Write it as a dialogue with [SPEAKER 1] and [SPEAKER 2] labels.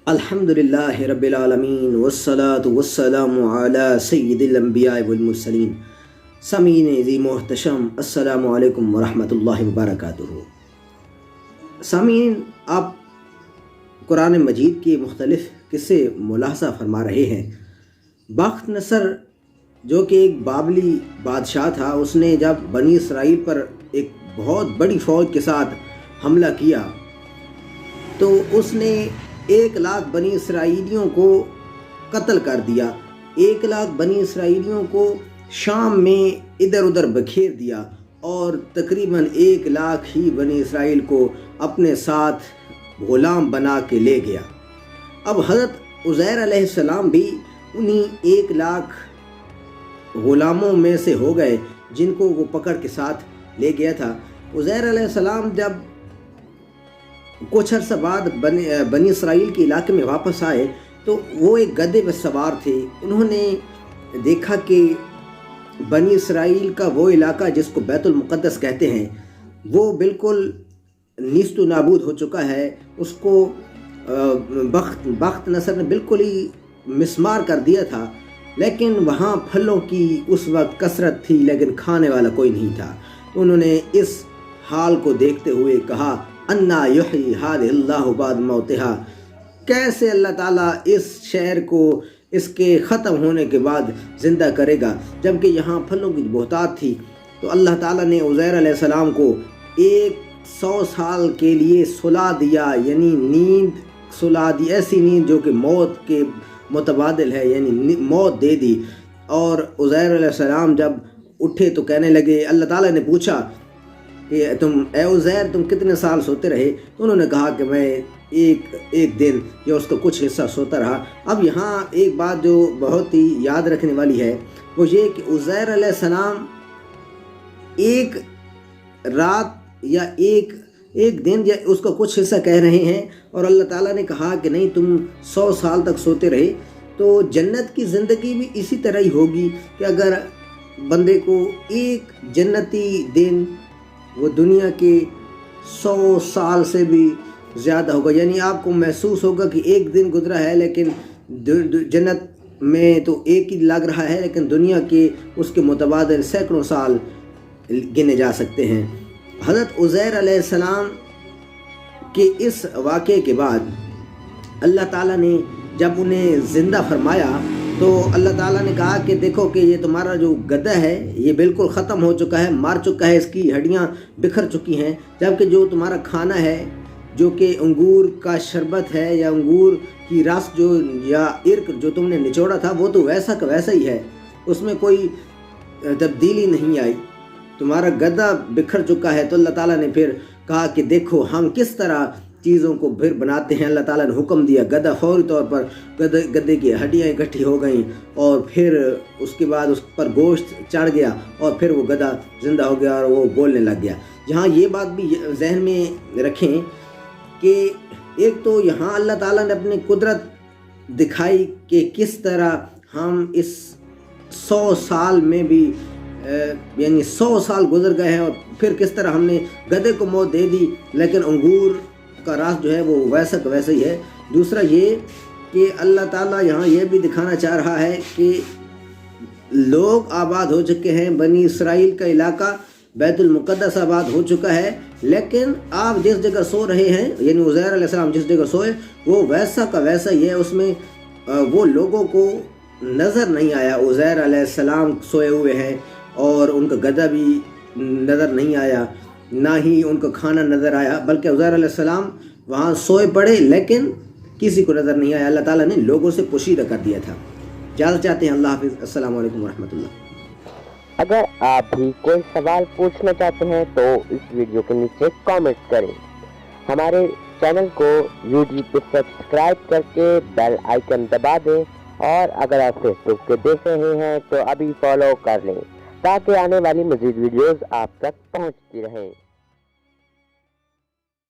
[SPEAKER 1] الحمدللہ رب العالمین والصلاة والسلام علی سید الانبیاء والمرسلین۔ سامعین عظیم و محتشم، السلام علیکم ورحمۃ اللہ وبرکاتہ۔ سامعین، آپ قرآن مجید کے مختلف قصے ملاحظہ فرما رہے ہیں۔ بخت نصر جو کہ ایک بابلی بادشاہ تھا، اس نے جب بنی اسرائیل پر ایک بہت بڑی فوج کے ساتھ حملہ کیا تو اس نے 1,00,000 بنی اسرائیلیوں کو قتل کر دیا۔ 1,00,000 بنی اسرائیلیوں کو شام میں ادھر ادھر بکھیر دیا اور تقریباً 1,00,000 ہی بنی اسرائیل کو اپنے ساتھ غلام بنا کے لے گیا۔ اب حضرت عزیر علیہ السلام بھی انہی 1,00,000 غلاموں میں سے ہو گئے جن کو وہ پکڑ کے ساتھ لے گیا تھا۔ عزیر علیہ السلام جب کچھ عرصہ بعد بنی اسرائیل کے علاقے میں واپس آئے تو وہ ایک گدھے پر سوار تھے۔ انہوں نے دیکھا کہ بنی اسرائیل کا وہ علاقہ جس کو بیت المقدس کہتے ہیں وہ بالکل نیست و نابود ہو چکا ہے۔ اس کو بخت نصر نے بالکل ہی مسمار کر دیا تھا، لیکن وہاں پھلوں کی اس وقت کثرت تھی لیکن کھانے والا کوئی نہیں تھا۔ تو انہوں نے اس حال کو دیکھتے ہوئے کہا، انا یحیی ہذہ اللہ بعد موتہا، کیسے اللہ تعالیٰ اس شہر کو اس کے ختم ہونے کے بعد زندہ کرے گا، جبکہ یہاں پھلوں کی بہتات تھی۔ تو اللہ تعالیٰ نے عزیر علیہ السلام کو 100 سال کے لیے سلا دیا، یعنی نیند سلا دی، ایسی نیند جو کہ موت کے متبادل ہے، یعنی موت دے دی۔ اور عزیر علیہ السلام جب اٹھے تو کہنے لگے، اللہ تعالیٰ نے پوچھا کہ اے عزیر تم کتنے سال سوتے رہے؟ تو انہوں نے کہا کہ میں ایک دن یا اس کا کچھ حصہ سوتا رہا۔ اب یہاں ایک بات جو بہت ہی یاد رکھنے والی ہے وہ یہ کہ عزیر علیہ السلام ایک رات یا ایک دن یا اس کا کچھ حصہ کہہ رہے ہیں، اور اللہ تعالیٰ نے کہا کہ نہیں تم 100 سال تک سوتے رہے۔ تو جنت کی زندگی بھی اسی طرح ہی ہوگی کہ اگر بندے کو ایک جنتی دن وہ دنیا کے 100 سال سے بھی زیادہ ہوگا، یعنی آپ کو محسوس ہوگا کہ ایک دن گزرا ہے لیکن جنت میں تو ایک ہی لگ رہا ہے، لیکن دنیا کے اس کے متبادل سینکڑوں سال گنے جا سکتے ہیں۔ حضرت عزیر علیہ السلام کے اس واقعے کے بعد اللہ تعالیٰ نے جب انہیں زندہ فرمایا تو اللہ تعالیٰ نے کہا کہ دیکھو کہ یہ تمہارا جو گدھا ہے یہ بالکل ختم ہو چکا ہے، مار چکا ہے، اس کی ہڈیاں بکھر چکی ہیں، جبکہ جو تمہارا کھانا ہے جو کہ انگور کا شربت ہے یا انگور کی رس جو یا عرق جو تم نے نچوڑا تھا وہ تو ویسا کا ویسا ہی ہے، اس میں کوئی تبدیلی نہیں آئی، تمہارا گدھا بکھر چکا ہے۔ تو اللہ تعالیٰ نے پھر کہا کہ دیکھو ہم کس طرح چیزوں کو پھر بناتے ہیں۔ اللہ تعالیٰ نے حکم دیا، گدھا فوری طور پر گدھے کی ہڈیاں اکٹھی ہو گئیں اور پھر اس کے بعد اس پر گوشت چڑھ گیا اور پھر وہ گدھا زندہ ہو گیا اور وہ بولنے لگ گیا۔ یہاں یہ بات بھی ذہن میں رکھیں کہ ایک تو یہاں اللہ تعالیٰ نے اپنی قدرت دکھائی کہ کس طرح ہم اس 100 سال میں بھی یعنی 100 سال گزر گئے ہیں اور پھر کس طرح ہم نے گدھے کو موت دے دی، لیکن انگور کا راز جو ہے وہ ویسا کا ویسا ہی ہے۔ دوسرا یہ کہ اللہ تعالیٰ یہاں یہ بھی دکھانا چاہ رہا ہے کہ لوگ آباد ہو چکے ہیں، بنی اسرائیل کا علاقہ بیت المقدس آباد ہو چکا ہے، لیکن آپ جس جگہ سو رہے ہیں یعنی عزیر علیہ السلام جس جگہ سوئے وہ ویسا کا ویسا ہی ہے، اس میں وہ لوگوں کو نظر نہیں آیا عزیر علیہ السلام سوئے ہوئے ہیں، اور ان کا گدھا بھی نظر نہیں آیا، نہ ہی ان کا کھانا نظر آیا، بلکہ عزیر علیہ السلام وہاں سوئے پڑے لیکن کسی کو نظر نہیں آیا۔ اللہ تعالیٰ نے لوگوں سے پوشیدہ کر دیا تھا۔ اجازت چاہتے ہیں، اللہ حافظ، السلام علیکم ورحمۃ اللہ۔
[SPEAKER 2] اگر آپ بھی کوئی سوال پوچھنا چاہتے ہیں تو اس ویڈیو کے نیچے کامنٹ کریں۔ ہمارے چینل کو یوٹیوب پہ سبسکرائب کر کے بیل آئیکن دبا دیں، اور اگر آپ فیس بک پہ دیکھ رہے ہیں تو ابھی فالو کر لیں تاکہ آنے والی مزید ویڈیوز آپ تک پہنچتی رہیں۔